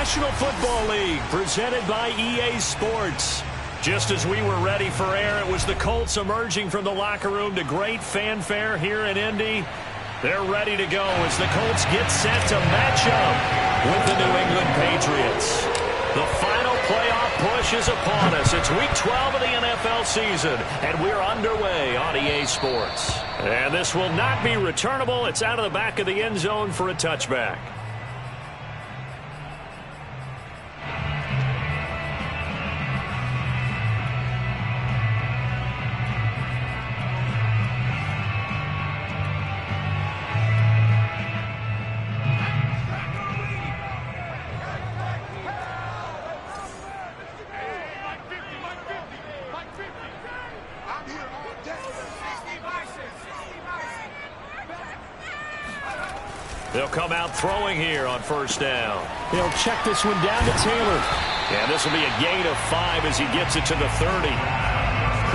National Football League, presented by EA Sports. Just as we were ready for air, it was the Colts emerging from the locker room to great fanfare here in Indy. They're ready to go as the Colts get set to match up with the New England Patriots. The final playoff push is upon us. It's Week 12 of the NFL season, and we're underway on EA Sports. And this will not be returnable. It's out of the back of the end zone for a touchback. They'll come out throwing here on first down. They'll check this one down to Taylor. And this will be a gain of 5 as he gets it to the 30.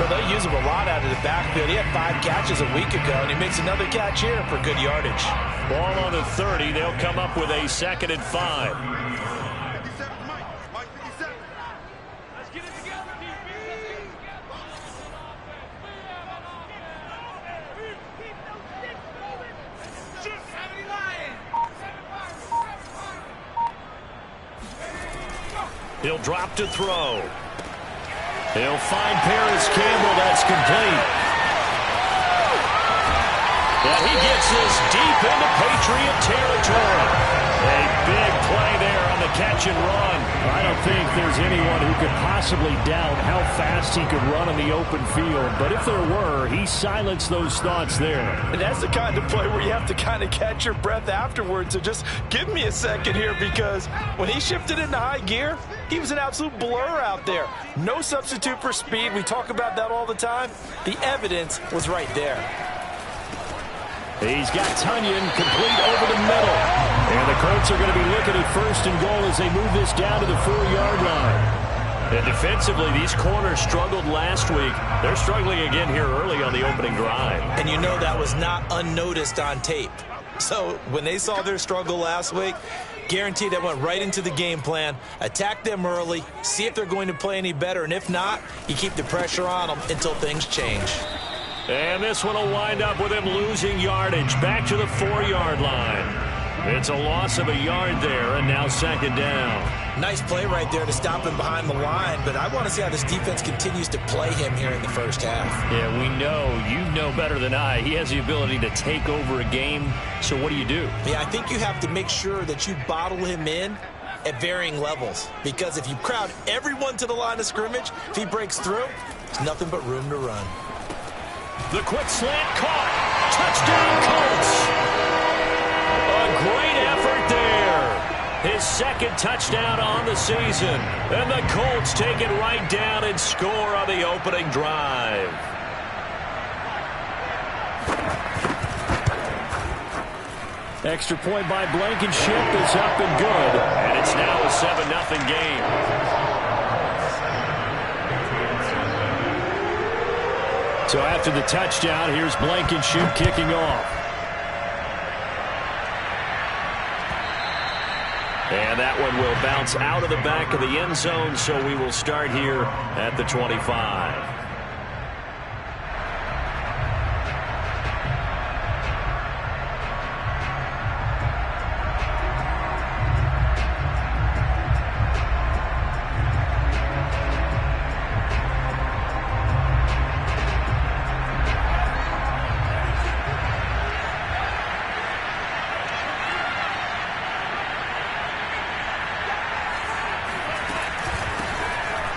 Well, they'll use him a lot out of the backfield. He had 5 catches a week ago, and he makes another catch here for good yardage. Ball on the 30. They'll come up with a 2nd and 5. He'll drop to throw. He'll find Paris Campbell. That's complete. And he gets this deep into Patriot territory. A big play there on the catch and run. I don't think there's anyone who could possibly doubt how fast he could run in the open field. But if there were, he silenced those thoughts there. And that's the kind of play where you have to kind of catch your breath afterwards. So just give me a second here, because when he shifted into high gear, he was an absolute blur out there. No substitute for speed. We talk about that all the time. The evidence was right there. He's got Tunyon complete over the middle. And the Colts are going to be looking at 1st and goal as they move this down to the 4-yard line. And defensively, these corners struggled last week. They're struggling again here early on the opening drive. And you know that was not unnoticed on tape. So when they saw their struggle last week, guaranteed that went right into the game plan. Attack them early, see if they're going to play any better. And if not, you keep the pressure on them until things change. And this one will wind up with him losing yardage back to the 4-yard line. It's a loss of a yard there, and now 2nd down. Nice play right there to stop him behind the line, but I want to see how this defense continues to play him here in the first half. Yeah, we know. You know better than I. He has the ability to take over a game, so what do you do? Yeah, I think you have to make sure that you bottle him in at varying levels, because if you crowd everyone to the line of scrimmage, if he breaks through, there's nothing but room to run. The quick slant caught. Touchdown, Colts. A great effort there. His 2nd touchdown on the season. And the Colts take it right down and score on the opening drive. Extra point by Blankenship is up and good. And it's now a 7-0 game. So after the touchdown, here's Blankenship kicking off. And that one will bounce out of the back of the end zone, so we will start here at the 25.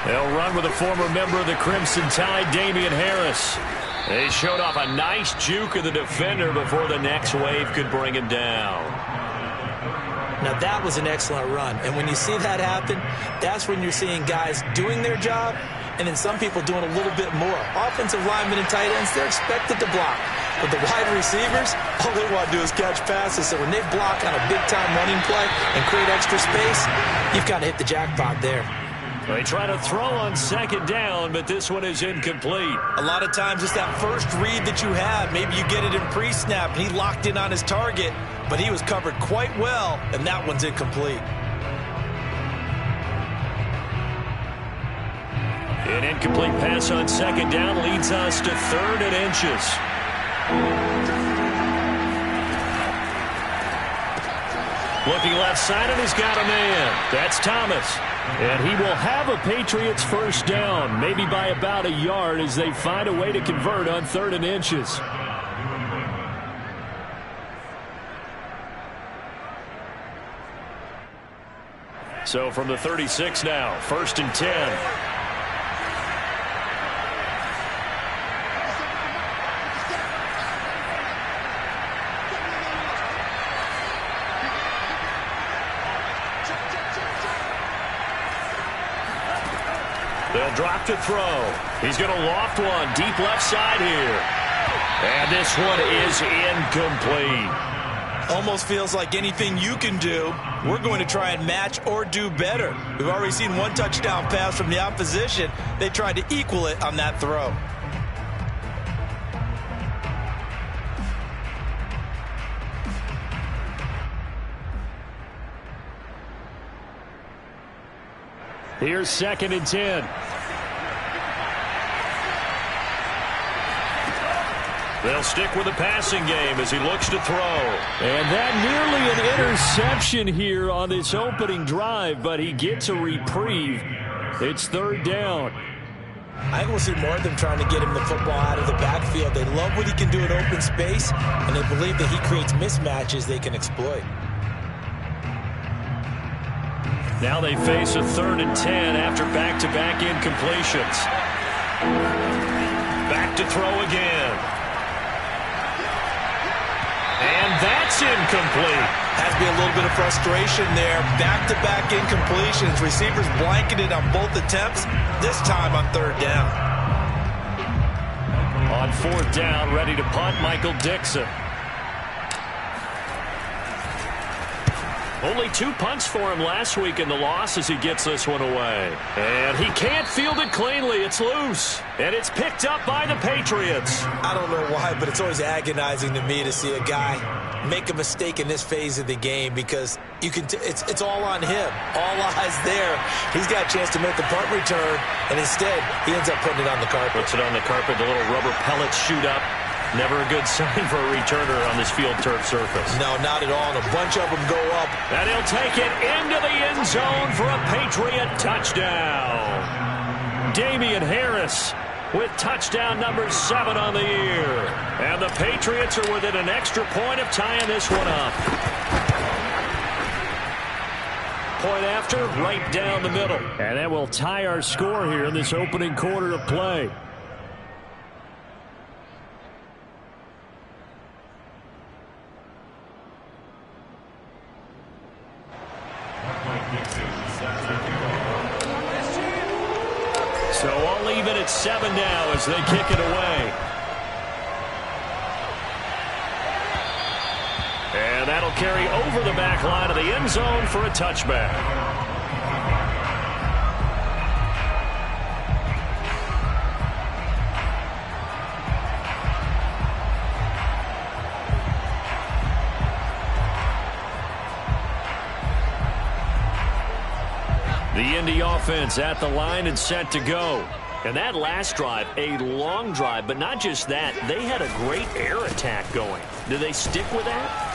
They'll run with a former member of the Crimson Tide, Damian Harris. They showed off a nice juke of the defender before the next wave could bring him down. Now that was an excellent run, and when you see that happen, that's when you're seeing guys doing their job, and then some people doing a little bit more. Offensive linemen and tight ends, they're expected to block. But the wide receivers, all they want to do is catch passes. So when they block on a big-time running play and create extra space, you've got to hit the jackpot there. They try to throw on 2nd down, but this one is incomplete. A lot of times it's that first read that you have. Maybe you get it in pre-snap, and he locked in on his target, but he was covered quite well, and that one's incomplete. An incomplete pass on second down leads us to 3rd and inches. Looking left side, and he's got a man. That's Thomas. And he will have a Patriots first down, maybe by about a yard as they find a way to convert on 3rd and inches. So from the 36 now, 1st and 10. They'll drop to throw. He's going to loft one deep left side here. And this one is incomplete. Almost feels like anything you can do, we're going to try and match or do better. We've already seen one touchdown pass from the opposition. They tried to equal it on that throw. Here's 2nd and 10. They'll stick with the passing game as he looks to throw. And that nearly an interception here on this opening drive, but he gets a reprieve. It's 3rd down. I think we'll see more of them trying to get him the football out of the backfield. They love what he can do in open space, and they believe that he creates mismatches they can exploit. Now they face a 3rd and 10 after back-to-back incompletions. Back to throw again. And that's incomplete. Has to be a little bit of frustration there. Back-to-back incompletions. Receivers blanketed on both attempts, this time on 3rd down. On 4th down, ready to punt, Michael Dixon. Only 2 punts for him last week in the loss as he gets this one away. And he can't field it cleanly. It's loose. And it's picked up by the Patriots. I don't know why, but it's always agonizing to me to see a guy make a mistake in this phase of the game because you can it's all on him. All eyes there. He's got a chance to make the punt return, and instead he ends up putting it on the carpet. Puts it on the carpet. The little rubber pellets shoot up. Never a good sign for a returner on this field turf surface. No, not at all. And a bunch of them go up. And he'll take it into the end zone for a Patriot touchdown. Damian Harris with touchdown number 7 on the year. And the Patriots are within an extra point of tying this one up. Point after, right down the middle. And that will tie our score here in this opening quarter of play. So all even at 7 now as they kick it away. And that'll carry over the back line of the end zone for a touchback. The Indy offense at the line and set to go. And that last drive, a long drive, but not just that. They had a great air attack going. Do they stick with that?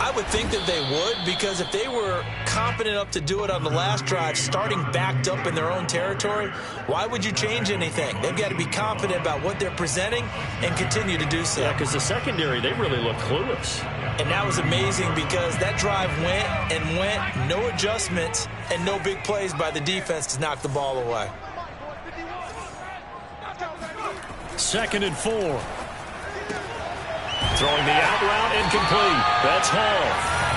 I would think that they would, because if they were confident enough to do it on the last drive, starting backed up in their own territory, why would you change anything? They've got to be confident about what they're presenting and continue to do so. Yeah, because the secondary, they really look clueless. And that was amazing because that drive went and went, no adjustments, and no big plays by the defense to knock the ball away. 2nd and 4. Throwing the out route, incomplete. That's Hall.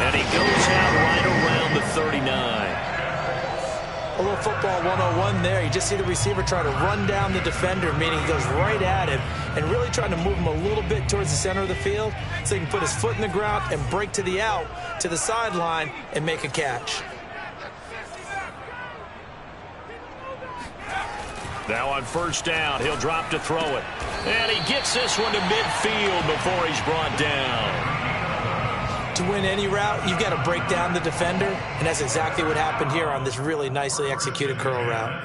And he goes out right around the 39. A little football 101 there. You just see the receiver try to run down the defender, meaning he goes right at him and really trying to move him a little bit towards the center of the field so he can put his foot in the ground and break to the out, to the sideline, and make a catch. Now on 1st down, he'll drop to throw it. And he gets this one to midfield before he's brought down. To win any route, you've got to break down the defender, and that's exactly what happened here on this really nicely executed curl route.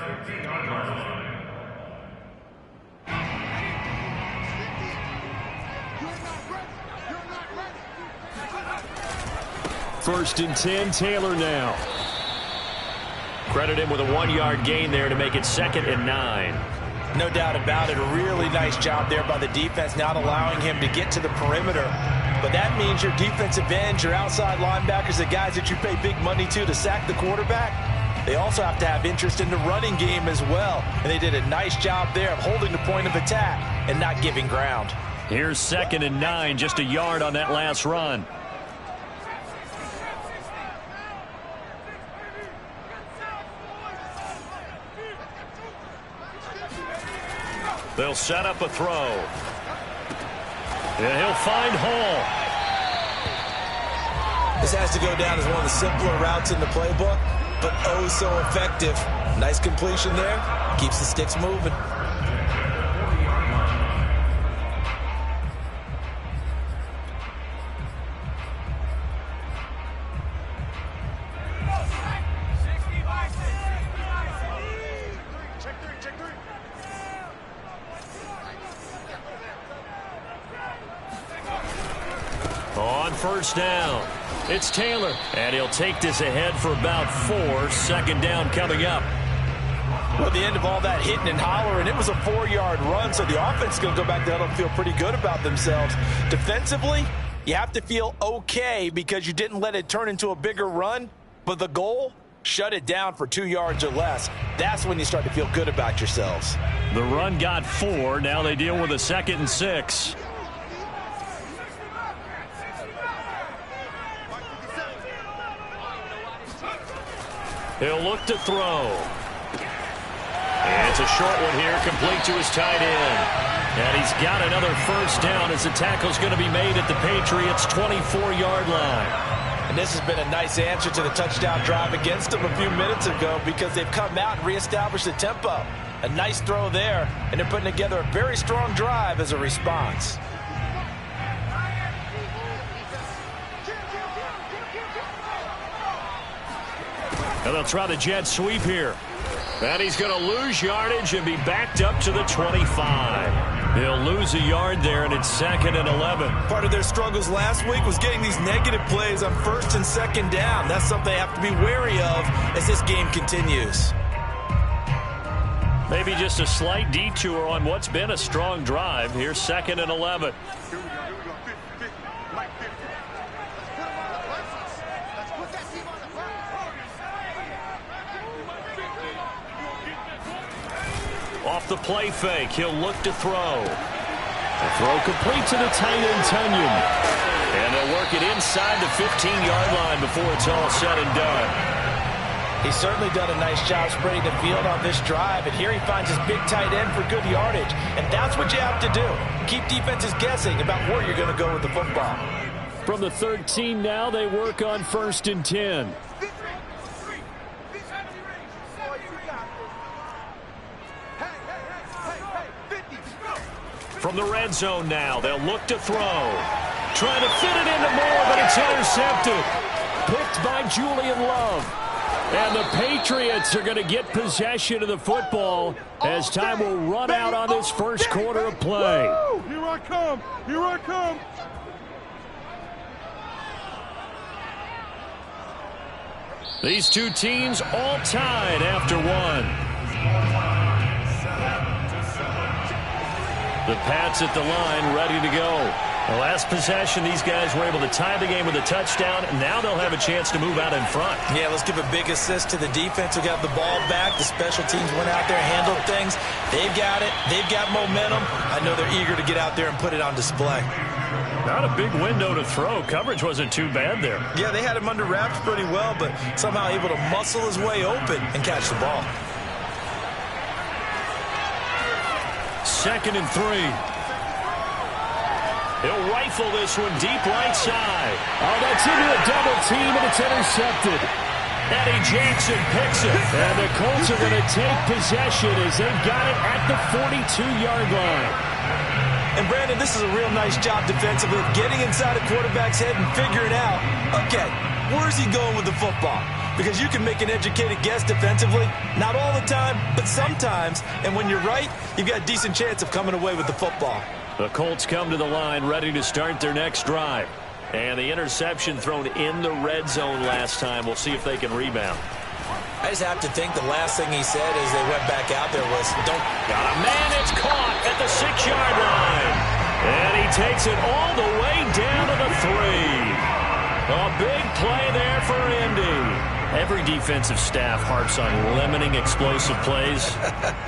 First and 10, Taylor now. Credit him with a 1-yard gain there to make it 2nd and 9. No doubt about it. A really nice job there by the defense, not allowing him to get to the perimeter. But that means your defensive ends, your outside linebackers, the guys that you pay big money to sack the quarterback, they also have to have interest in the running game as well. And they did a nice job there of holding the point of attack and not giving ground. Here's 2nd and 9, just a yard on that last run. They'll set up a throw. And he'll find Hall. This has to go down as one of the simpler routes in the playbook, but oh so effective. Nice completion there. Keeps the sticks moving. On first down, it's Taylor, and he'll take this ahead for about 4. 2nd down coming up. Well, the end of all that hitting and hollering, it was a 4-yard run, so the offense is going to go back there and feel pretty good about themselves. Defensively, you have to feel okay because you didn't let it turn into a bigger run, but the goal, shut it down for 2 yards or less. That's when you start to feel good about yourselves. The run got 4. Now they deal with a 2nd and 6. He'll look to throw. And it's a short one here, complete to his tight end. And he's got another first down as the tackle's going to be made at the Patriots' 24-yard line. And this has been a nice answer to the touchdown drive against them a few minutes ago because they've come out and reestablished the tempo. A nice throw there, and they're putting together a very strong drive as a response. And they'll try the jet sweep here. And he's going to lose yardage and be backed up to the 25. He'll lose a yard there, and it's 2nd and 11. Part of their struggles last week was getting these negative plays on 1st and 2nd down. That's something they have to be wary of as this game continues. Maybe just a slight detour on what's been a strong drive. Here's 2nd and 11. Off the play fake, he'll look to throw. The throw complete to the tight end, Tunyon. And they'll work it inside the 15-yard line before it's all said and done. He's certainly done a nice job spreading the field on this drive, and here he finds his big tight end for good yardage. And that's what you have to do. Keep defenses guessing about where you're going to go with the football. From the 13 now, they work on 1st and 10. From the red zone now, they'll look to throw. Trying to fit it into Moore, but it's intercepted. Picked by Julian Love. And the Patriots are going to get possession of the football as time will run out on this first quarter of play. Here I come. Here I come. These two teams all tied after one. The Pats at the line, ready to go. The last possession, these guys were able to tie the game with a touchdown. Now they'll have a chance to move out in front. Yeah, let's give a big assist to the defense who got the ball back. The special teams went out there, handled things. They've got it. They've got momentum. I know they're eager to get out there and put it on display. Not a big window to throw. Coverage wasn't too bad there. Yeah, they had him under wraps pretty well, but somehow able to muscle his way open and catch the ball. 2nd and 3. He'll rifle this one deep right side. Oh, that's into a double team, and it's intercepted. Eddie Jackson picks it. And the Colts are going to take possession as they've got it at the 42-yard line. And, Brandon, this is a real nice job defensively of getting inside a quarterback's head and figuring out, okay, where's he going with the football? Because you can make an educated guess defensively, not all the time, but sometimes. And when you're right, you've got a decent chance of coming away with the football. The Colts come to the line ready to start their next drive. And the interception thrown in the red zone last time. We'll see if they can rebound. I just have to think the last thing he said as they went back out there was, don't. Got a man, it's caught at the 6-yard line. And he takes it all the way down to the 3. A big play there for Indy. Every defensive staff harps on limiting explosive plays.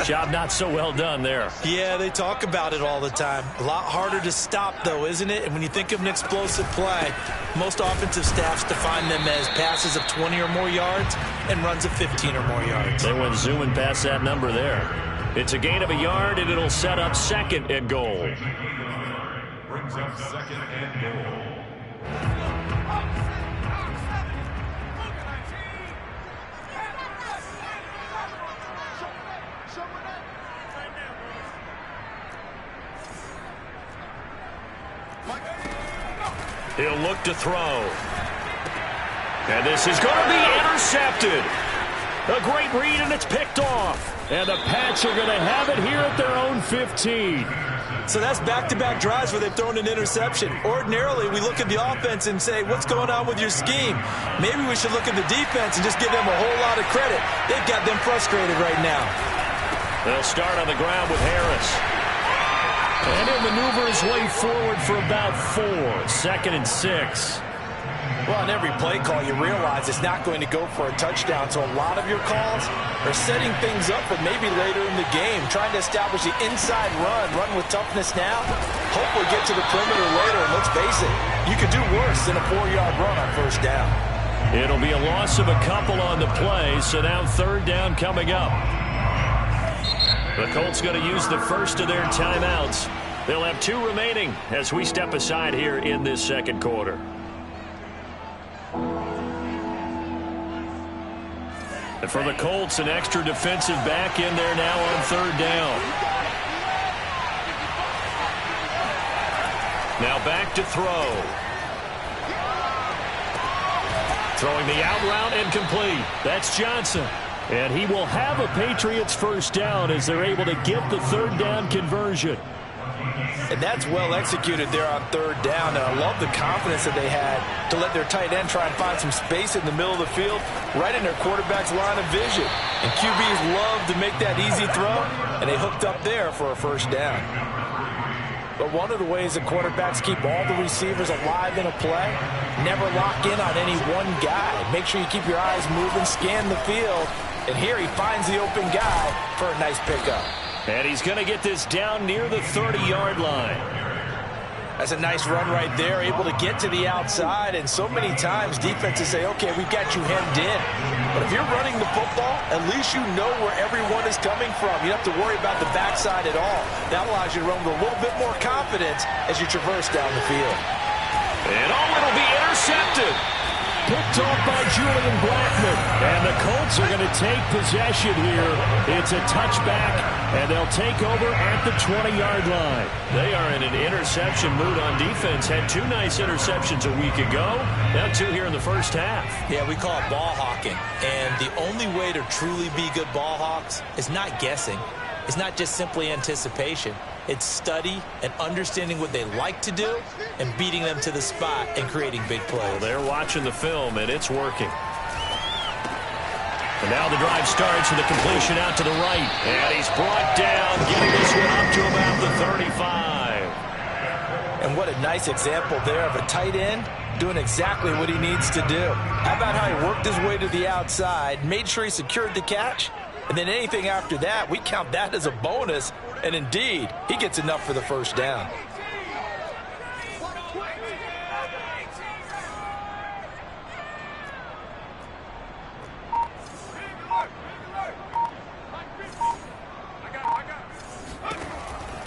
Job not so well done there. Yeah, they talk about it all the time. A lot harder to stop, though, isn't it? And when you think of an explosive play, most offensive staffs define them as passes of 20 or more yards and runs of 15 or more yards. They went zooming past that number there. It's a gain of a yard, and it'll set up 2nd and goal. Brings up 2nd and goal. He'll look to throw. And this is going to be intercepted. A great read, and it's picked off. And the Pats are going to have it here at their own 15. So that's back-to-back drives where they've thrown an interception. Ordinarily, we look at the offense and say, what's going on with your scheme? Maybe we should look at the defense and just give them a whole lot of credit. They've got them frustrated right now. They'll start on the ground with Harris. And he'll maneuver his way forward for about 4. 2nd and 6. Well, on every play call, you realize it's not going to go for a touchdown. So a lot of your calls are setting things up for maybe later in the game, trying to establish the inside run with toughness now. Hopefully get to the perimeter later. And let's face it, you could do worse than a 4-yard run on 1st down. It'll be a loss of a couple on the play, so now 3rd down coming up. The Colts going to use the first of their timeouts. They'll have 2 remaining as we step aside here in this 2nd quarter. And for the Colts, an extra defensive back in there now on 3rd down. Now back to throw. Throwing the out route and complete. That's Johnson. And he will have a Patriots 1st down as they're able to get the 3rd down conversion. And that's well executed there on 3rd down. And I love the confidence that they had to let their tight end try and find some space in the middle of the field, right in their quarterback's line of vision. And QBs love to make that easy throw, and they hooked up there for a 1st down. But one of the ways that quarterbacks keep all the receivers alive in a play, never lock in on any one guy. Make sure you keep your eyes moving, scan the field. And here he finds the open guy for a nice pickup. And he's going to get this down near the 30-yard line. That's a nice run right there, able to get to the outside. And so many times defenses say, okay, we've got you hemmed in. But if you're running the football, at least you know where everyone is coming from. You don't have to worry about the backside at all. That allows you to run with a little bit more confidence as you traverse down the field. And it'll be intercepted. Picked off by Julian Blackman. And the Colts are going to take possession here. It's a touchback, and they'll take over at the 20-yard line. They are in an interception mood on defense. Had 2 nice interceptions a week ago. Now 2 here in the 1st half. Yeah, we call it ball hawking. And the only way to truly be good ball hawks is not guessing. It's not just simply anticipation. It's study and understanding what they like to do and beating them to the spot and creating big plays. Well, they're watching the film, and it's working. And now the drive starts with a completion out to the right. And he's brought down, getting this one up to about the 35. And what a nice example there of a tight end doing exactly what he needs to do. How about how he worked his way to the outside, made sure he secured the catch, and then anything after that, we count that as a bonus. And indeed, he gets enough for the 1st down.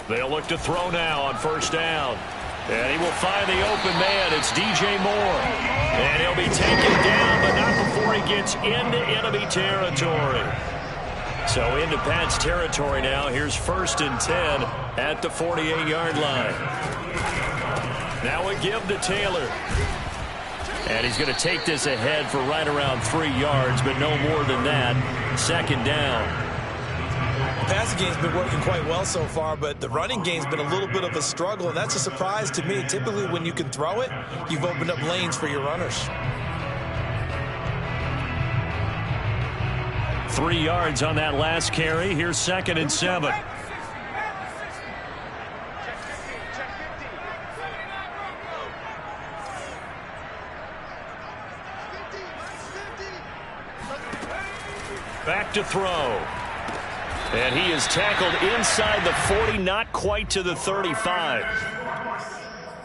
They'll look to throw now on 1st down. And he will find the open man. It's DJ Moore. And he'll be taken down, but not before he gets into enemy territory. So into Pat's territory now. Here's 1st and 10 at the 48-yard line. Now a give to Taylor. And he's going to take this ahead for right around 3 yards, but no more than that. 2nd down. Pass passing game's been working quite well so far, but the running game's been a little bit of a struggle, and that's a surprise to me. Typically, when you can throw it, you've opened up lanes for your runners. 3 yards on that last carry. Here's 2nd and 7. Back to throw. And he is tackled inside the 40, not quite to the 35.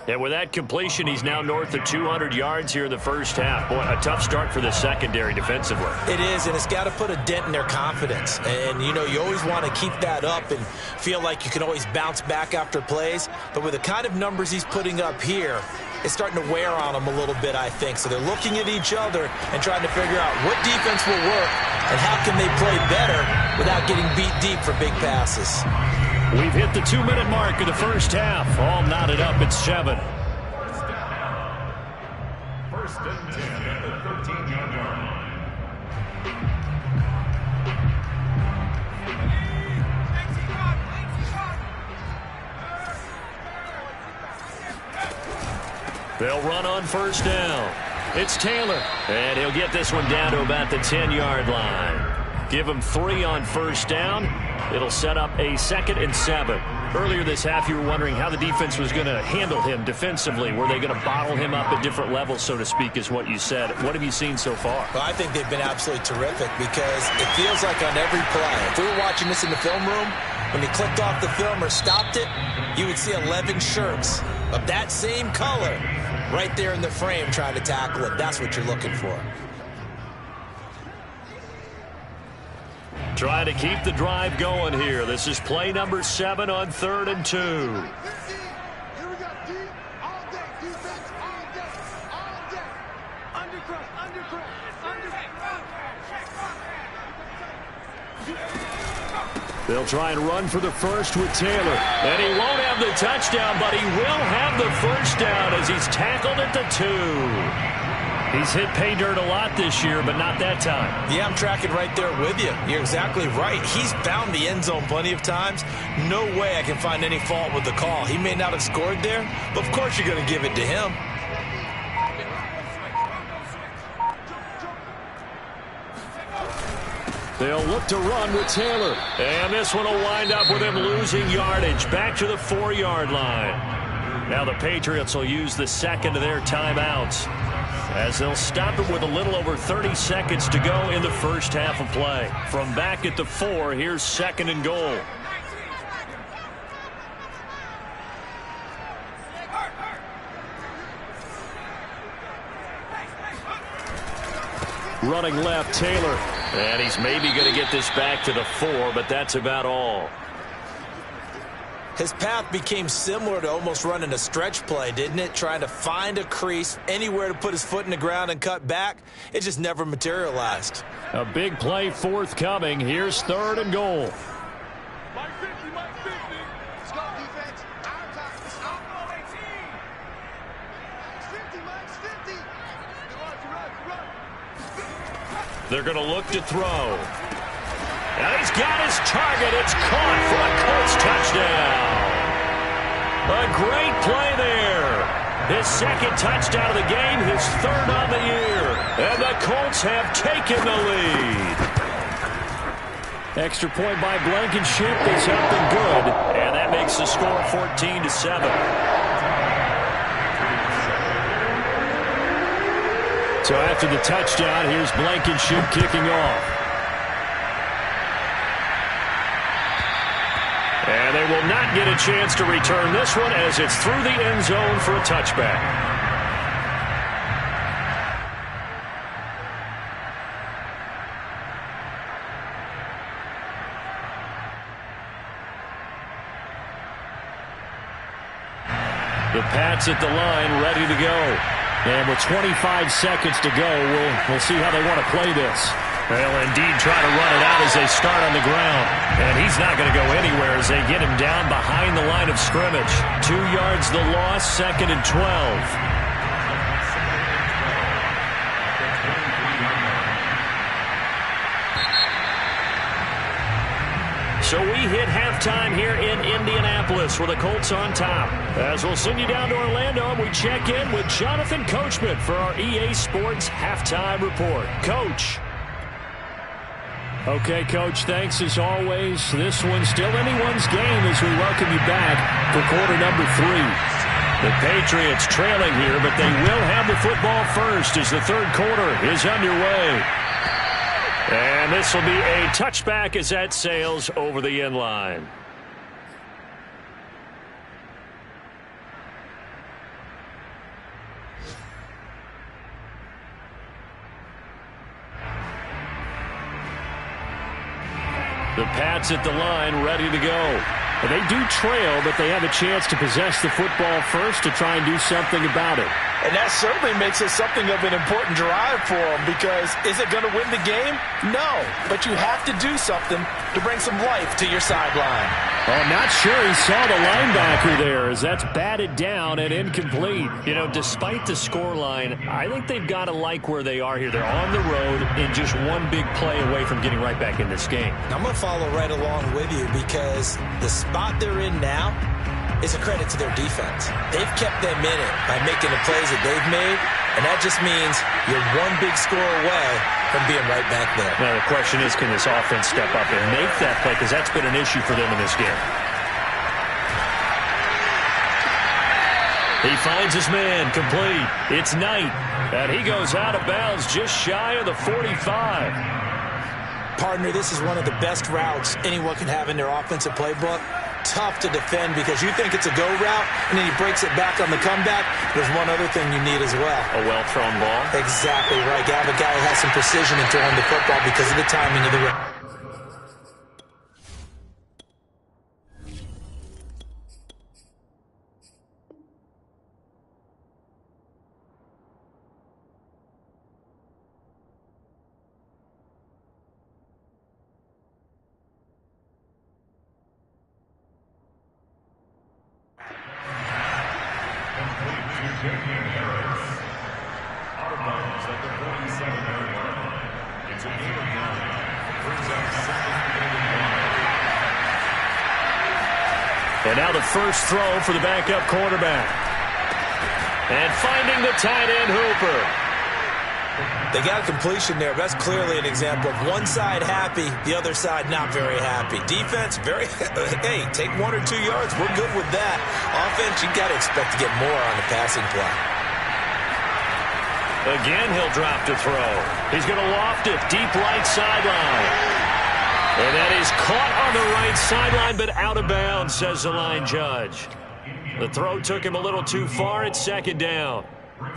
And with that completion, he's now north of 200 yards here in the first half. Boy, a tough start for the secondary defensively. It is, and it's got to put a dent in their confidence. And, you know, you always want to keep that up and feel like you can always bounce back after plays. But with the kind of numbers he's putting up here, it's starting to wear on them a little bit, I think. So they're looking at each other and trying to figure out what defense will work and how can they play better without getting beat deep for big passes. We've hit the 2-minute mark of the first half. All knotted up at 7. First and 10 at the 13-yard line. They'll run on first down. It's Taylor. And he'll get this one down to about the 10-yard line. Give him 3 on first down. It'll set up a 2nd and 7. Earlier this half, you were wondering how the defense was going to handle him defensively. Were they going to bottle him up at different levels, so to speak, is what you said. What have you seen so far? Well, I think they've been absolutely terrific because it feels like on every play, if we were watching this in the film room, when you clicked off the film or stopped it, you would see 11 shirts of that same color right there in the frame trying to tackle him. That's what you're looking for. Trying to keep the drive going here. This is play number 7 on 3rd and 2. Here we go, D. All day, defense, all day, all day. Undercut, undercut, undercut. They'll try and run for the first with Taylor. And he won't have the touchdown, but he will have the first down as he's tackled at the 2. He's hit pay dirt a lot this year, but not that time. Yeah, I'm tracking right there with you. You're exactly right. He's found the end zone plenty of times. No way I can find any fault with the call. He may not have scored there, but of course you're going to give it to him. They'll look to run with Taylor. And this one will wind up with him losing yardage. Back to the 4-yard line. Now the Patriots will use the 2nd of their timeouts, as they'll stop it with a little over 30 seconds to go in the first half of play. From back at the 4, here's 2nd and goal. Running left, Taylor. And he's maybe going to get this back to the 4, but that's about all. His path became similar to almost running a stretch play, didn't it? Trying to find a crease, anywhere to put his foot in the ground and cut back. It just never materialized. A big play forthcoming. Here's 3rd and goal. Mike 50, Mike 50. Let's go, defense. Our time. It's our goal, 18. It's 50, Mike's 50. Run. They're going to look to throw. And he's got his target. It's caught for a Colts touchdown. A great play there. His 2nd touchdown of the game, his 3rd on the year. And the Colts have taken the lead. Extra point by Blankenship is up and good. And that makes the score 14-7. So after the touchdown, here's Blankenship kicking off. And they will not get a chance to return this one as it's through the end zone for a touchback. The Pats at the line ready to go. And with 25 seconds to go, we'll see how they want to play this. They'll indeed try to run it out as they start on the ground. And he's not going to go anywhere as they get him down behind the line of scrimmage. 2 yards the loss, 2nd and 12. So we hit halftime here in Indianapolis with the Colts on top. As we'll send you down to Orlando, and we check in with Jonathan Coachman for our EA Sports Halftime Report. Coach. Okay, Coach, thanks as always. This one's still anyone's game as we welcome you back for quarter number 3. The Patriots trailing here, but they will have the football first as the third quarter is underway. And this will be a touchback as that sails over the end line. The Pats at the line, ready to go. They do trail, but they have a chance to possess the football first to try and do something about it. And that certainly makes it something of an important drive for them, because is it going to win the game? No, but you have to do something to bring some life to your sideline. Oh, I'm not sure he saw the linebacker there, as that's batted down and incomplete. You know, despite the scoreline, I think they've got to like where they are here. They're on the road and just one big play away from getting right back in this game. I'm going to follow right along with you, because the spot they're in now is a credit to their defense. They've kept them in it by making the plays that they've made, and that just means you're one big score away from being right back there. Now, the question is, can this offense step up and make that play, because that's been an issue for them in this game. He finds his man, complete. It's Knight, and he goes out of bounds just shy of the 45. Partner, this is one of the best routes anyone can have in their offensive playbook. Tough to defend because you think it's a go route, and then he breaks it back on the comeback. There's one other thing you need as well. A well-thrown ball? Exactly right. You have a guy who has some precision in throwing the football because of the timing of the route. And now the first throw for the backup quarterback. And finding the tight end, Hooper. They got a completion there, but that's clearly an example of one side happy, the other side not very happy. Defense, hey, take 1 or 2 yards. We're good with that. Offense, you got to expect to get more on the passing play. Again, he'll drop to throw. He's going to loft it deep right sideline. And that is caught on the right sideline, but out of bounds, says the line judge. The throw took him a little too far. It's second down.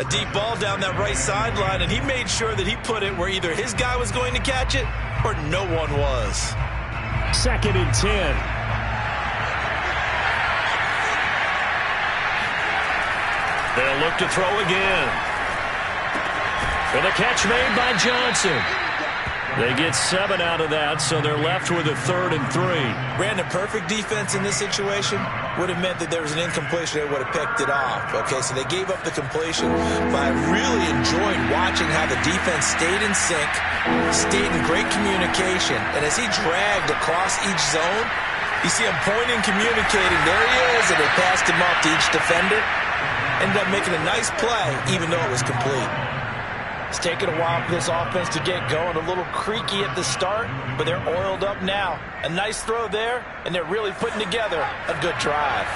A deep ball down that right sideline, and he made sure that he put it where either his guy was going to catch it or no one was. Second and 10. They'll look to throw again. And the catch made by Johnson. They get 7 out of that, so they're left with a 3rd and 3. Brandon, perfect defense in this situation would have meant that there was an incompletion. They would have picked it off. Okay, so they gave up the completion, but I really enjoyed watching how the defense stayed in sync, stayed in great communication, and as he dragged across each zone, you see him pointing, communicating. There he is, and they passed him off to each defender. Ended up making a nice play, even though it was complete. It's taken a while for this offense to get going. A little creaky at the start, but they're oiled up now. A nice throw there, and they're really putting together a good drive.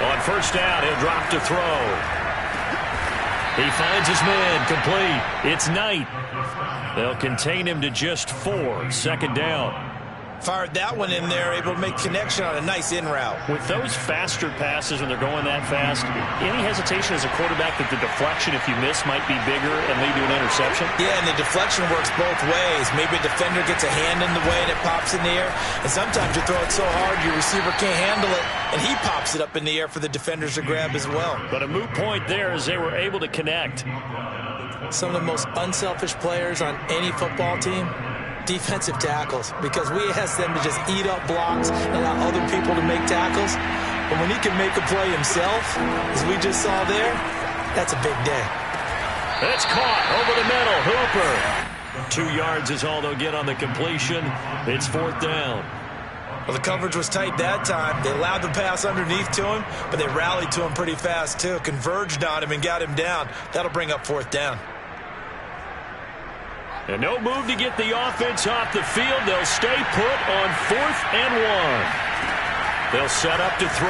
On first down, he'll drop to throw. He finds his man, complete. It's Knight. They'll contain him to just 4. Second down. Fired that one in there, able to make connection on a nice in route. With those faster passes when they're going that fast, any hesitation as a quarterback that the deflection, if you miss, might be bigger and lead to an interception? Yeah, and the deflection works both ways. Maybe a defender gets a hand in the way and it pops in the air, and sometimes you throw it so hard your receiver can't handle it, and he pops it up in the air for the defenders to grab as well. But a moot point there as they were able to connect. Some of the most unselfish players on any football team, defensive tackles, because we ask them to just eat up blocks and allow other people to make tackles. But when he can make a play himself, as we just saw there, that's a big day. It's caught over the middle. Hooper. 2 yards is all they'll get on the completion. It's 4th down. Well, the coverage was tight that time. They allowed the pass underneath to him, but they rallied to him pretty fast, too. Converged on him and got him down. That'll bring up 4th down. And no move to get the offense off the field. They'll stay put on 4th and 1. They'll set up to throw.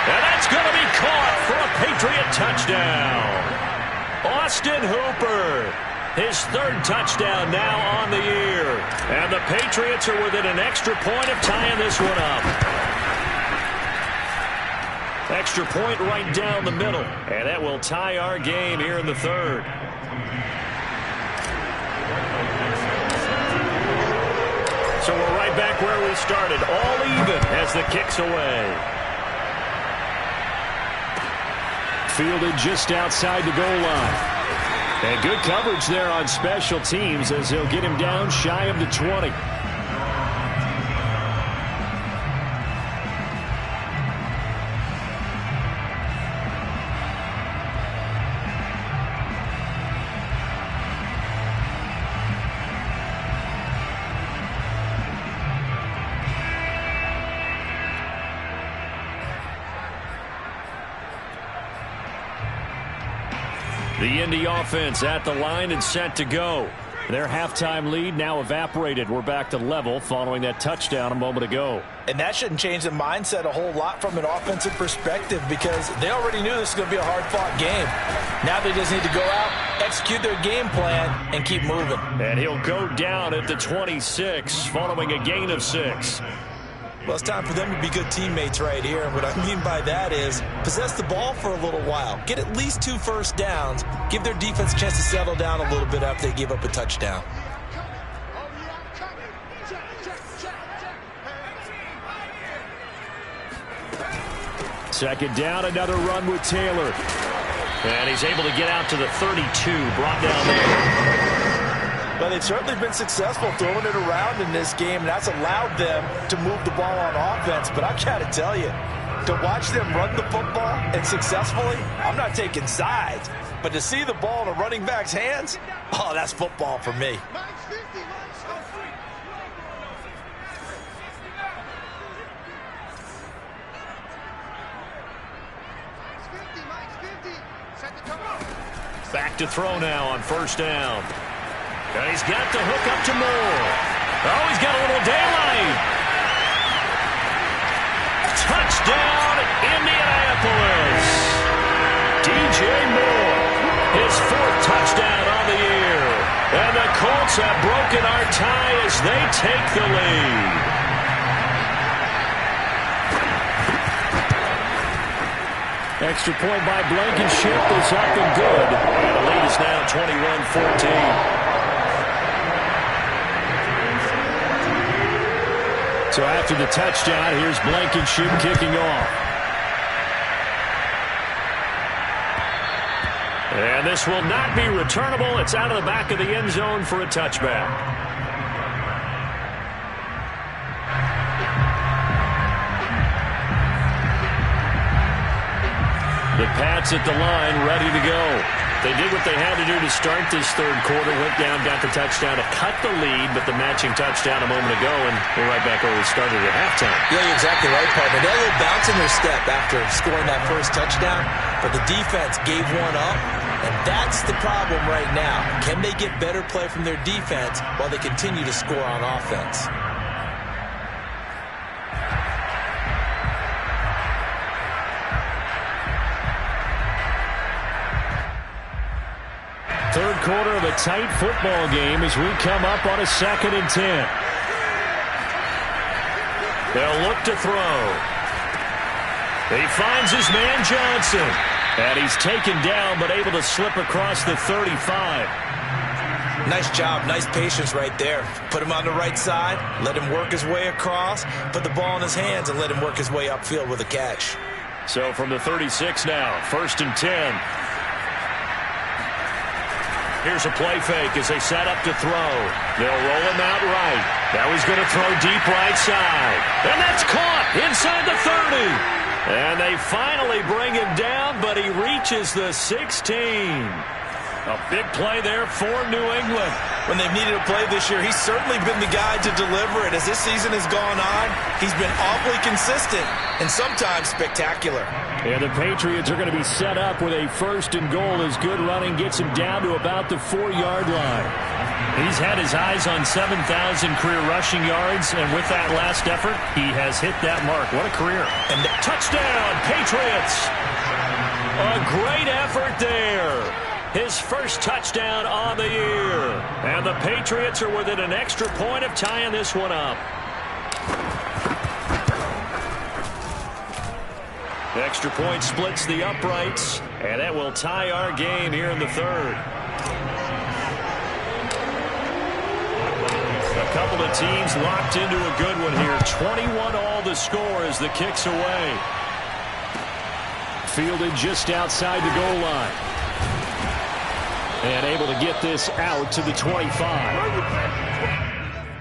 And that's going to be caught for a Patriot touchdown. Austin Hooper, his 3rd touchdown now on the year. And the Patriots are within an extra point of tying this one up. Extra point right down the middle. And that will tie our game here in the 3rd. So we're right back where we started. All even as the kick's away. Fielded just outside the goal line. And good coverage there on special teams as they'll get him down shy of the 20. The Indy offense at the line and set to go. Their halftime lead now evaporated. We're back to level following that touchdown a moment ago. And that shouldn't change the mindset a whole lot from an offensive perspective because they already knew this was going to be a hard-fought game. Now they just need to go out, execute their game plan, and keep moving. And he'll go down at the 26 following a gain of 6. Well, it's time for them to be good teammates right here. And what I mean by that is possess the ball for a little while. Get at least 2 first downs. Give their defense a chance to settle down a little bit after they give up a touchdown. Second down, another run with Taylor. And he's able to get out to the 32, brought down there. But they've certainly been successful throwing it around in this game, and that's allowed them to move the ball on offense. But I've got to tell you, to watch them run the football and successfully, I'm not taking sides. But to see the ball in a running back's hands, oh, that's football for me. Back to throw now on 1st down. And he's got the hook up to Moore. Oh, he's got a little daylight. Touchdown, Indianapolis. DJ Moore, his 4th touchdown on the year. And the Colts have broken our tie as they take the lead. Extra point by Blankenship is up and good. And the lead is now 21-14. So after the touchdown, here's Blankenship kicking off. And this will not be returnable. It's out of the back of the end zone for a touchback. The Pats at the line, ready to go. They did what they had to do to start this 3rd quarter. Went down, got the touchdown to cut the lead, but the matching touchdown a moment ago, and we're right back where we started at halftime. Yeah, you're exactly right, partner. They had a little bounce in their step after scoring that 1st touchdown, but the defense gave one up, and that's the problem right now. Can they get better play from their defense while they continue to score on offense? Third quarter of a tight football game as we come up on a 2nd and 10. They'll look to throw. He finds his man Johnson. And he's taken down but able to slip across the 35. Nice job, nice patience right there. Put him on the right side, let him work his way across, put the ball in his hands and let him work his way upfield with a catch. So from the 36 now, 1st and 10. Here's a play fake as they set up to throw. They'll roll him out right. Now he's going to throw deep right side. And that's caught inside the 30. And they finally bring him down, but he reaches the 16. A big play there for New England. When they've needed a play this year, he's certainly been the guy to deliver it. As this season has gone on, he's been awfully consistent and sometimes spectacular. And the Patriots are going to be set up with a 1st and goal as good running gets him down to about the 4-yard line. He's had his eyes on 7,000 career rushing yards, and with that last effort, he has hit that mark. What a career. And touchdown, Patriots! A great effort there. His first touchdown on the year. And the Patriots are within an extra point of tying this one up. Extra point splits the uprights, and that will tie our game here in the 3rd. A couple of teams locked into a good one here. 21 all the score as the kick's away. Fielded just outside the goal line. And able to get this out to the 25.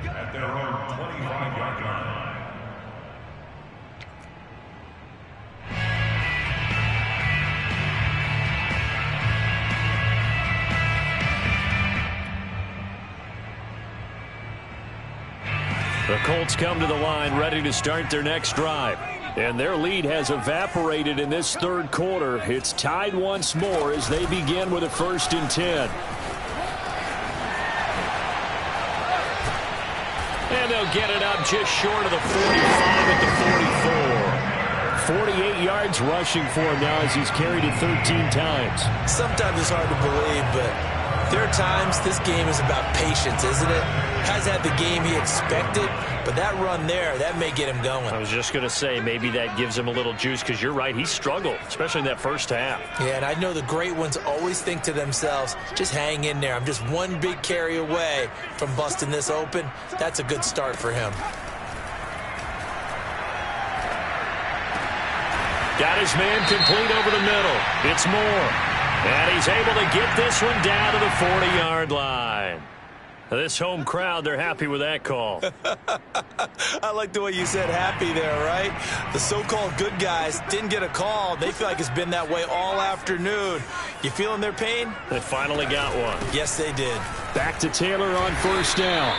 At their own 25-yard line. The Colts come to the line ready to start their next drive. And their lead has evaporated in this 3rd quarter. It's tied once more as they begin with a 1st and 10. And they'll get it up just short of the 45 at the 44. 48 yards rushing for him now as he's carried it 13 times. Sometimes it's hard to believe, but there are times this game is about patience, isn't it? Has had the game he expected, but that run there, that may get him going. I was just going to say, maybe that gives him a little juice, because you're right, he struggled, especially in that first half. Yeah, and I know the great ones always think to themselves, just hang in there. I'm just one big carry away from busting this open. That's a good start for him. Got his man complete over the middle. It's Moore. And he's able to get this one down to the 40-yard line. This home crowd, they're happy with that call. I like the way you said happy there, right? The so-called good guys didn't get a call. They feel like it's been that way all afternoon. You feeling their pain? They finally got one. Yes, they did. Back to Taylor on 1st down.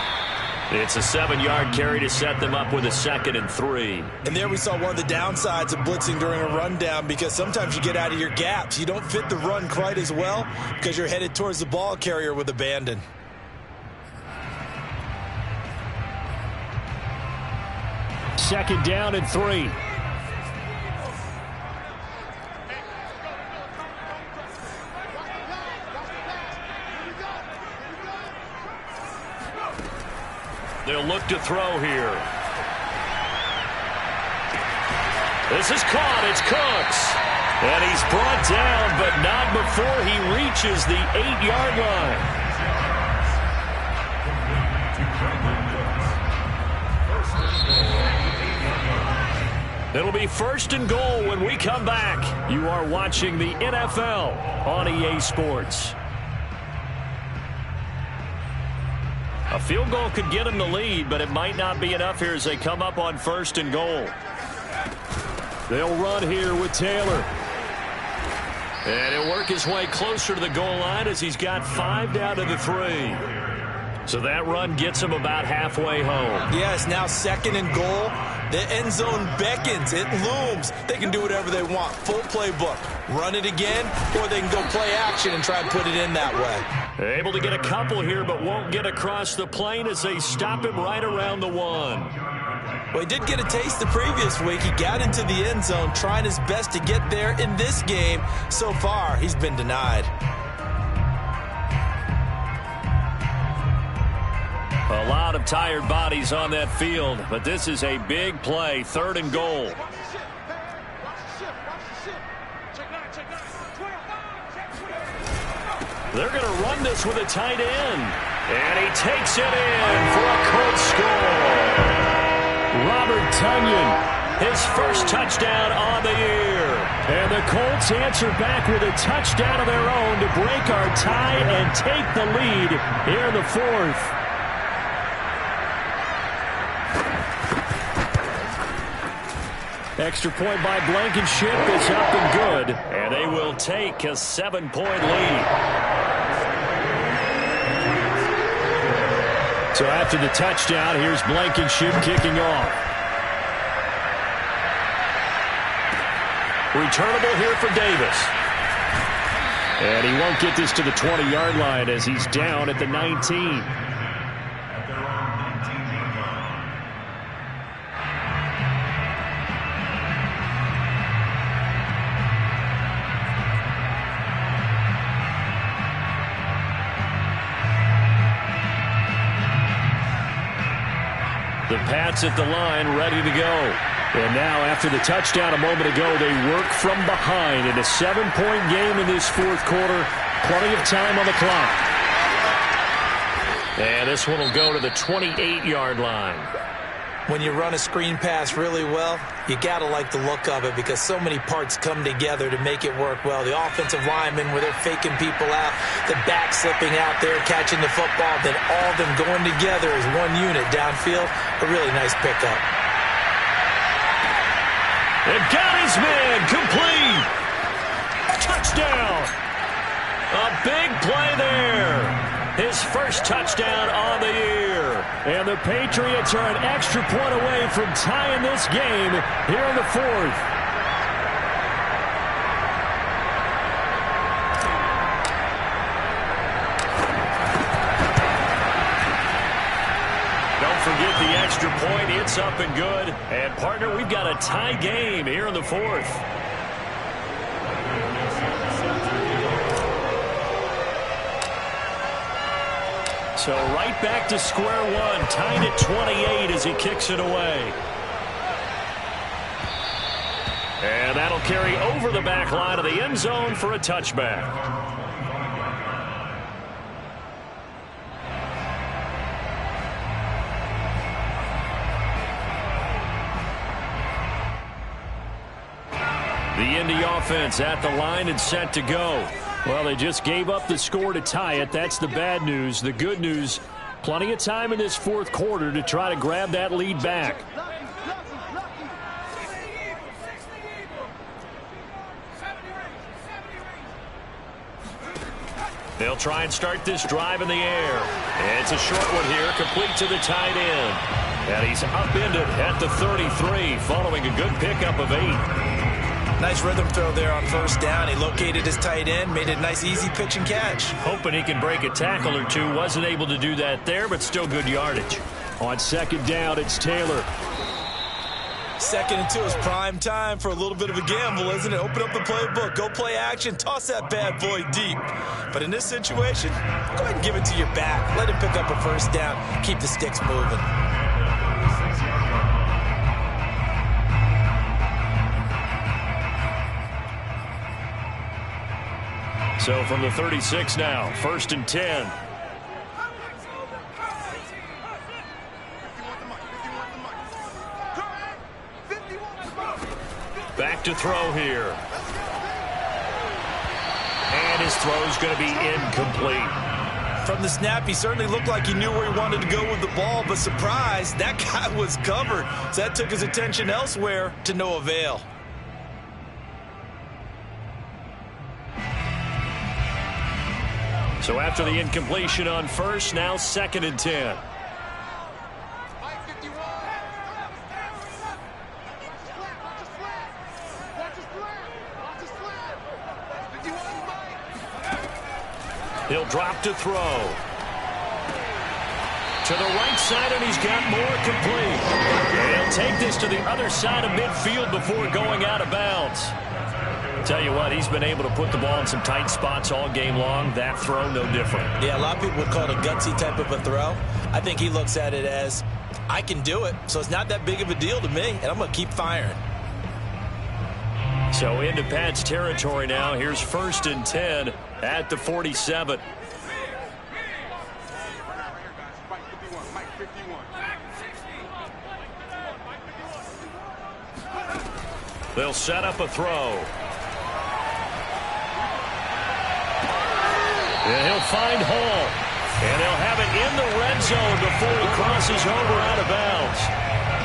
It's a 7-yard carry to set them up with a 2nd and 3. And there we saw one of the downsides of blitzing during a rundown, because sometimes you get out of your gaps. You don't fit the run quite as well because you're headed towards the ball carrier with abandon. Second down and 3. They'll look to throw here. This is caught. It's Cooks. And he's brought down, but not before he reaches the 8-yard line. It'll be 1st and goal when we come back. You are watching the NFL on EA Sports. A field goal could get him the lead, but it might not be enough here as they come up on 1st and goal. They'll run here with Taylor. And he'll work his way closer to the goal line as he's got 5 down to the 3. So that run gets him about halfway home. Yes, now 2nd and goal. The end zone beckons. It looms. They can do whatever they want. Full playbook. Run it again, or they can go play action and try and put it in that way. Able to get a couple here, but won't get across the plane as they stop him right around the 1. Well, he did get a taste the previous week. He got into the end zone, trying his best to get there in this game. So far, he's been denied. A lot of tired bodies on that field, but this is a big play. 3rd and goal. They're going to run this with a tight end. And he takes it in for a Colts score. Robert Tonyan, his first touchdown on the year. And the Colts answer back with a touchdown of their own to break our tie and take the lead here in the 4th. Extra point by Blankenship is up and good. And they will take a 7-point lead. So after the touchdown, here's Blankenship kicking off. Returnable here for Davis. And he won't get this to the 20-yard line as he's down at the 19. The Pats at the line, ready to go. And now, after the touchdown a moment ago, they work from behind in a 7-point game in this fourth quarter. Plenty of time on the clock. And this one will go to the 28-yard line. When you run a screen pass really well, you got to like the look of it because so many parts come together to make it work well. The offensive linemen where they're faking people out, the back slipping out there, catching the football, then all of them going together as one unit downfield. A really nice pickup. They've got his man complete. Touchdown. A big play there. His first touchdown on the year. And the Patriots are an extra point away from tying this game here in the fourth. Don't forget the extra point. It's up and good. And, partner, we've got a tie game here in the fourth. So right back to square one, tied at 28 as he kicks it away. And that'll carry over the back line of the end zone for a touchback. The Indy offense at the line and set to go. Well, they just gave up the score to tie it. That's the bad news. The good news, plenty of time in this fourth quarter to try to grab that lead back. They'll try and start this drive in the air. And it's a short one here, complete to the tight end. And he's upended at the 33, following a good pickup of 8. Nice rhythm throw there on first down. He located his tight end, made it a nice easy pitch and catch. Hoping he can break a tackle or two. Wasn't able to do that there, but still good yardage. On second down, it's Taylor. 2nd and 2 is prime time for a little bit of a gamble, isn't it? Open up the playbook, go play action, toss that bad boy deep. But in this situation, go ahead and give it to your back. Let him pick up a first down. Keep the sticks moving. So from the 36 now, 1st and 10. Back to throw here. And his throw's going to be incomplete. From the snap, he certainly looked like he knew where he wanted to go with the ball, but surprise, that guy was covered. So that took his attention elsewhere to no avail. So after the incompletion on first, now 2nd and 10. He'll drop to throw. To the right side, and he's got more complete. And he'll take this to the other side of midfield before going out of bounds. Tell you what, he's been able to put the ball in some tight spots all game long. That throw, no different. Yeah, a lot of people would call it a gutsy type of a throw. I think he looks at it as, I can do it, so it's not that big of a deal to me, and I'm going to keep firing. So into Pat's territory now. Here's 1st and 10 at the 47. They'll set up a throw. And he'll find Hall. And they'll have it in the red zone before he crosses over out of bounds.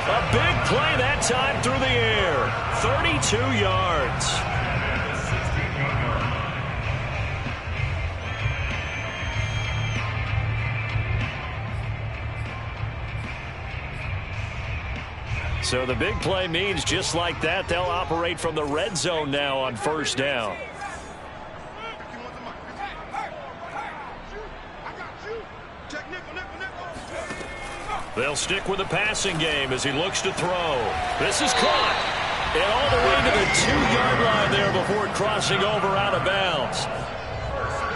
A big play that time through the air. 32 yards. So the big play means just like that, they'll operate from the red zone now on first down. They'll stick with the passing game as he looks to throw. This is caught. And all the way to the 2-yard line there before crossing over out of bounds.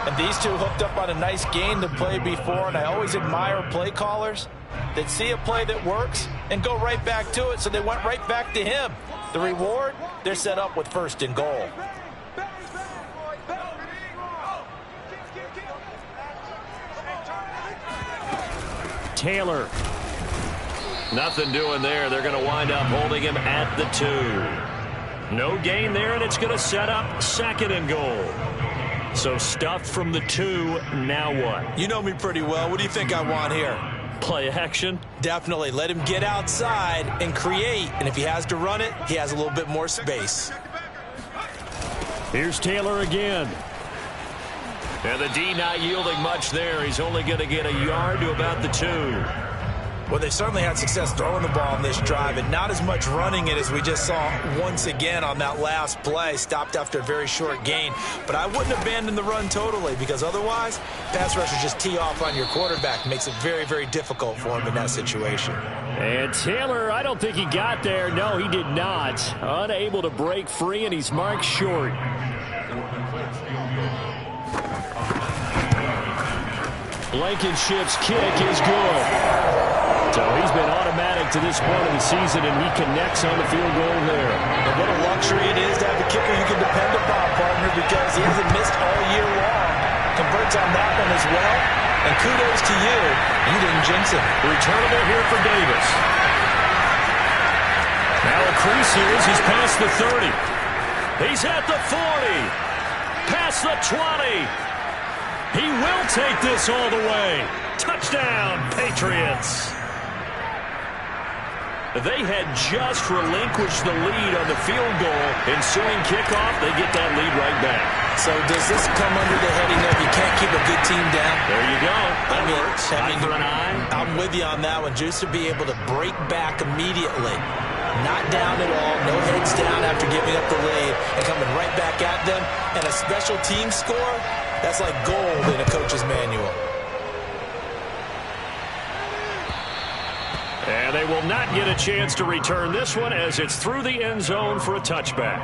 And these two hooked up on a nice gain to play before, and I always admire play callers that see a play that works and go right back to it, so they went right back to him. The reward, they're set up with first and goal. Taylor. Nothing doing there. They're going to wind up holding him at the 2. No gain there, and it's going to set up second and goal. So stuffed from the 2, now what? You know me pretty well. What do you think I want here? Play action? Definitely. Let him get outside and create. And if he has to run it, he has a little bit more space. Here's Taylor again. And the D not yielding much there. He's only going to get a yard to about the 2. Well, they certainly had success throwing the ball on this drive, and not as much running it as we just saw once again on that last play. Stopped after a very short gain. But I wouldn't abandon the run totally, because otherwise, pass rushers just tee off on your quarterback. Makes it very, very difficult for him in that situation. And Taylor, I don't think he got there. No, he did not. Unable to break free, and he's marked short. Blankenship's kick is good. So he's been automatic to this point of the season, and he connects on the field goal there. And what a luxury it is to have a kicker you can depend upon, partner, because he hasn't missed all year long. Converts on that one as well. And kudos to you. You didn't jinx him. Returnable here for Davis. Now a crease here as he's past the 30. He's at the 40. Past the 20. He will take this all the way. Touchdown, Patriots. They had just relinquished the lead on the field goal. Ensuing kickoff, they get that lead right back. So does this come under the heading of you can't keep a good team down? There you go. That works. Eye for an eye. I'm with you on that one. Just to be able to break back immediately. Not down at all. No heads down after giving up the lead. And coming right back at them. And a special team score, that's like gold in a coach's manual. And they will not get a chance to return this one as it's through the end zone for a touchback.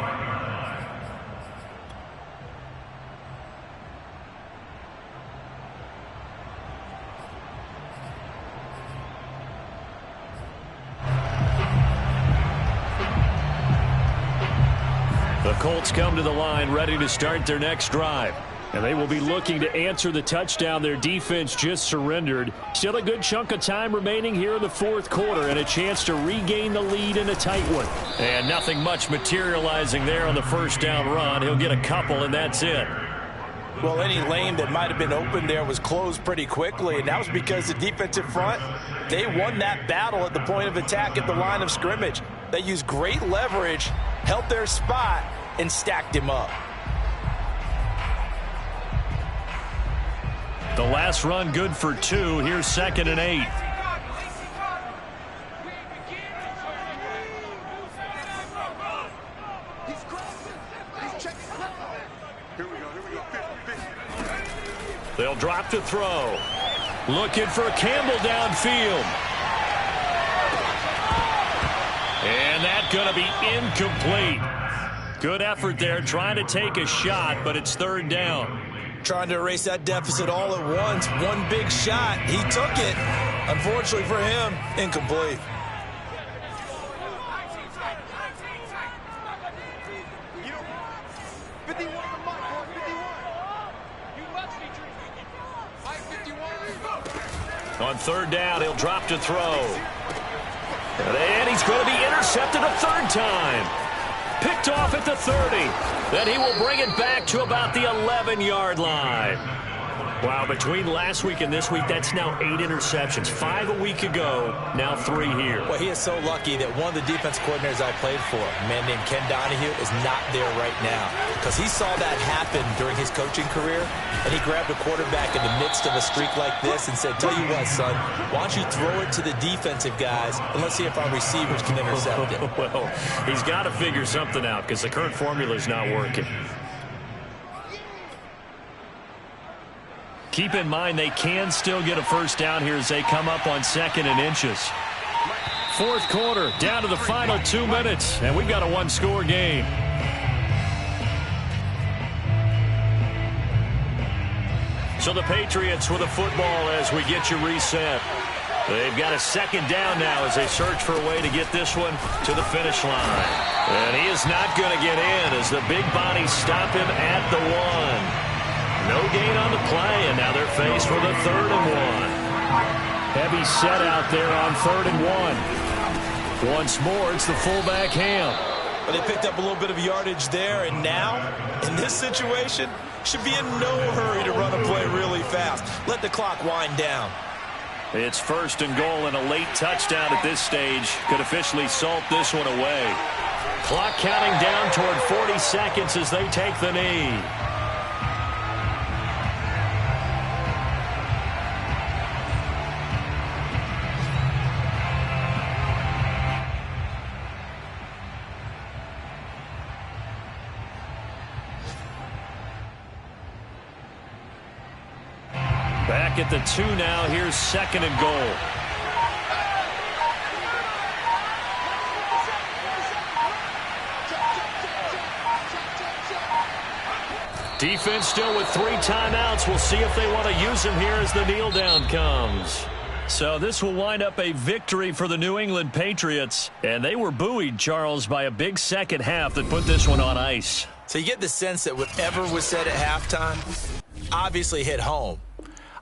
The Colts come to the line ready to start their next drive. And they will be looking to answer the touchdown their defense just surrendered. Still a good chunk of time remaining here in the fourth quarter and a chance to regain the lead in a tight one. And nothing much materializing there on the first down run. He'll get a couple, and that's it. Well, any lane that might have been open there was closed pretty quickly, and that was because the defensive front, they won that battle at the point of attack at the line of scrimmage. They used great leverage, held their spot, and stacked him up. The last run good for 2. Here's 2nd and 8. They'll drop to throw. Looking for Campbell downfield. And that's going to be incomplete. Good effort there trying to take a shot, but it's 3rd down. Trying to erase that deficit all at once. One big shot. He took it. Unfortunately for him, incomplete. On 3rd down, he'll drop to throw. And he's going to be intercepted a 3rd time. Picked off at the 30. Then he will bring it back to about the 11-yard line. Wow, between last week and this week, that's now 8 interceptions. 5 a week ago, now 3 here. Well, he is so lucky that one of the defense coordinators I played for, a man named Ken Donahue, is not there right now. Because he saw that happen during his coaching career, and he grabbed a quarterback in the midst of a streak like this and said, tell you what, son, why don't you throw it to the defensive guys, and let's see if our receivers can intercept it. Well, he's got to figure something out because the current formula is not working. Keep in mind they can still get a first down here as they come up on 2nd and inches. Fourth quarter, down to the final 2 minutes, and we've got a one-score game. So the Patriots with the football as we get you reset. They've got a 2nd down now as they search for a way to get this one to the finish line. And he is not going to get in as the big bodies stop him at the 1. No gain on the play, and now they're faced with a 3rd and 1. Heavy set out there on 3rd and 1. Once more, it's the fullback Ham. But they picked up a little bit of yardage there, and now, in this situation, should be in no hurry to run a play really fast. Let the clock wind down. It's 1st and goal, and a late touchdown at this stage could officially salt this one away. Clock counting down toward 40 seconds as they take the knee. Back at the 2 now. Here's 2nd and goal. Defense still with 3 timeouts. We'll see if they want to use them here as the kneel down comes. So this will wind up a victory for the New England Patriots. And they were buoyed, Charles, by a big second half that put this one on ice. So you get the sense that whatever was said at halftime obviously hit home.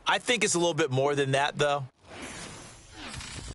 I think it's a little bit more than that, though.